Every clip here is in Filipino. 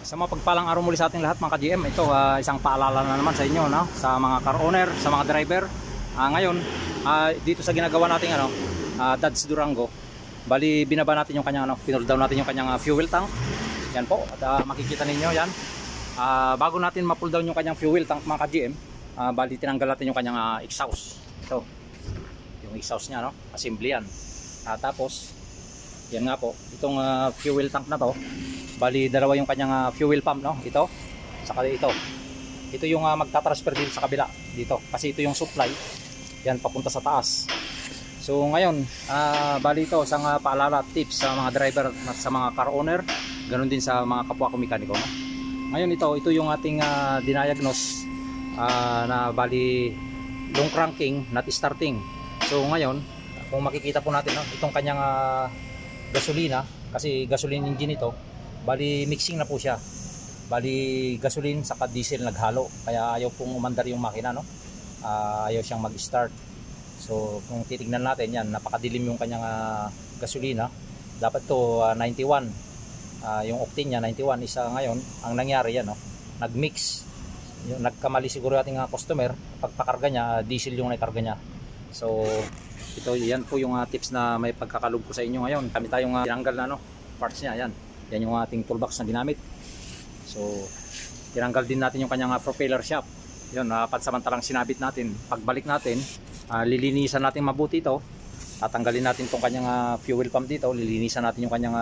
Sa mga pagpalang araw muli sa ating lahat mga ka-GM, ito isang paalala na naman sa inyo, no? Sa mga car owner, sa mga driver. Ngayon, dito sa ginagawa nating Dodge Durango, bali binaba natin yung kanyang pinull down natin yung kanyang fuel tank. Yan po, at makikita ninyo yan. Bago natin ma-pull down yung kanyang fuel tank mga ka-GM, bali tinanggal natin yung kanyang exhaust. Ito, yung exhaust niya, no? Assembly yan. Tapos, yan nga po, itong fuel tank na to, bali dalawa yung kanyang fuel pump, no? Ito, saka ito. Ito yung magta-transfer dito sa kabila, dito. Kasi ito yung supply, yan papunta sa taas. So ngayon, bali ito, isang paalala, tips sa mga driver at sa mga car owner, ganun din sa mga kapwa ko mekaniko, no? Ngayon ito yung ating diniagnose na bali long cranking, not starting. So ngayon, kung makikita po natin, no, itong kanyang gasolina, kasi gasoline engine ito, bali mixing na po siya. Bali gasoline saka diesel naghalo, kaya ayaw pong umandar yung makina, no? Ayaw siyang mag-start. So kung titignan natin yan, napakadilim yung kanyang gasolina. Dapat to 91, yung octane niya 91. Isa ngayon, ang nangyari yan, no? Nagmix, yung nagkamali siguro ating customer, pagpakarga niya, diesel yung naikarga niya. So ito, yan po yung tips na may pagkakalog ko sa inyo ngayon. Kami tayong tinanggal na parts niya, yan yung ating toolbox na ginamit. So tinanggal din natin yung kanyang propeller shaft. Yun, pansamantalang sinabit natin. Pagbalik natin, lilinisan natin mabuti ito. Tatanggalin natin itong kanyang fuel pump dito. Lilinisan natin yung kanyang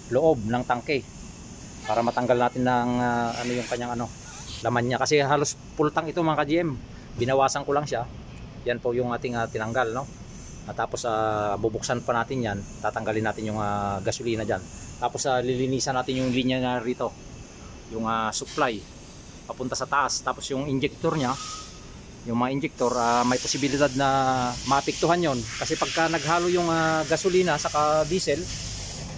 loob ng tangke para matanggal natin ng yung kanyang laman niya. Kasi halos full tank ito mga ka-GM. Binawasan ko lang siya. Yan po yung ating tinanggal, no? Tapos bubuksan pa natin yan. Tatanggalin natin yung gasolina dyan. Tapos lilinisan natin yung linya na rito, yung supply papunta sa taas. Tapos yung injector nya, yung mga injector, may posibilidad na maapektuhan yon. Kasi pagka naghalo yung gasolina saka diesel,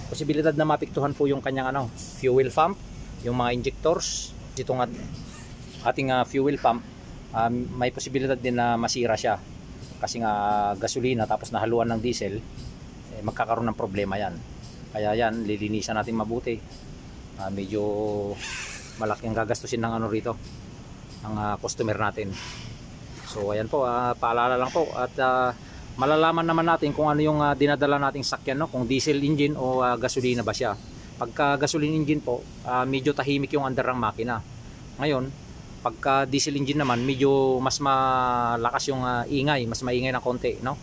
posibilidad na maapektuhan po yung kanyang fuel pump, yung mga injectors. Itong ating fuel pump, may posibilidad din na masira siya. Kasi nga gasolina tapos nahaluan ng diesel, magkakaroon ng problema yan. Kaya yan, lilinisan natin mabuti. Medyo malaki ang gagastusin ng rito ang customer natin. So ayan po, paalala lang po. At malalaman naman natin kung ano yung dinadala nating sakyan, no? Kung diesel engine o gasolina ba siya. Pagka gasoline engine po, medyo tahimik yung andar ng makina. Ngayon, pagka diesel engine naman, medyo mas malakas yung ingay, mas maingay ng konti, no?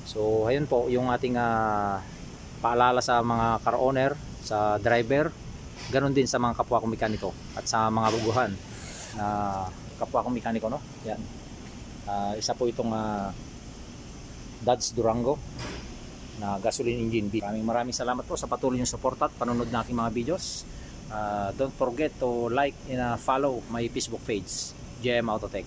So ayun po yung ating paalala sa mga car owner, sa driver, ganun din sa mga kapwa kong mekaniko at sa mga buguhan na kapwa kong mekaniko, no? Yan. Isa po itong Dodge Durango na gasoline engine. Maraming salamat po sa patuloy niyong suporta at panonood ng aking mga videos. Don't forget to like and follow my Facebook page, GM Autotech.